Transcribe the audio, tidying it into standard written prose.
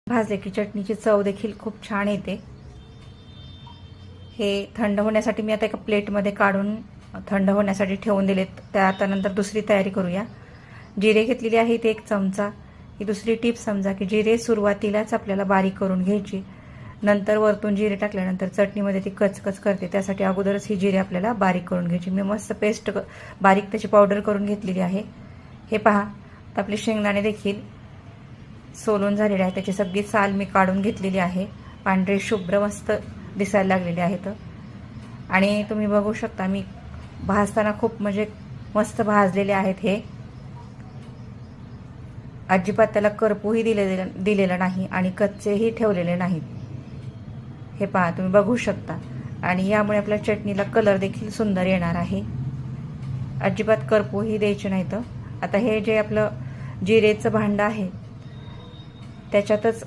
भाजले की चटणीची चव देखील खूप छान येते। हे थंड होण्यासाठी मी आता एका प्लेटमध्ये काढून थंड होण्यासाठी ठेवून दिलेत। आता नंतर दुसरी तयारी करूया। जिरे घेतलेले आहेत 1 चमचा। ही दुसरी टिप समजा की जिरे सुरुवातीलाच आपल्याला बारीक करून घ्यायची, नंतर वरतून जिरे टाकल्यानंतर चटणीमध्ये ती कचकच करते, त्यासाठी अगोदरच ही जिरे आपल्याला बारीक करून घ्यायची। मी मस्त पेस्ट बारीक त्याची पावडर करून घेतलेली आहे। हे पहा, तर आपले शेंगदाणे देखील सोलून झालेले आहे, त्याची सगळी साल मी काढून घेतलेली आहे। पांढरे शुभ्र मस्त दिसायला लागलेले आहेत आणि तुम्ही बघू शकता मी भाजताना खूप म्हणजे मस्त भाजलेले आहेत। हे अजिबात त्याला करपूही दिलेला नाही आणि कच्चेही ठेवलेले नाहीत। हे पहा, तुम्ही बघू शकता आणि यामुळे आपल्या चटणीला कलर देखील सुंदर येणार आहे। अजिबात करपूही द्यायचे नाहीत। आता हे जे आपलं जिरेचं भांडं आहे त्याच्यातच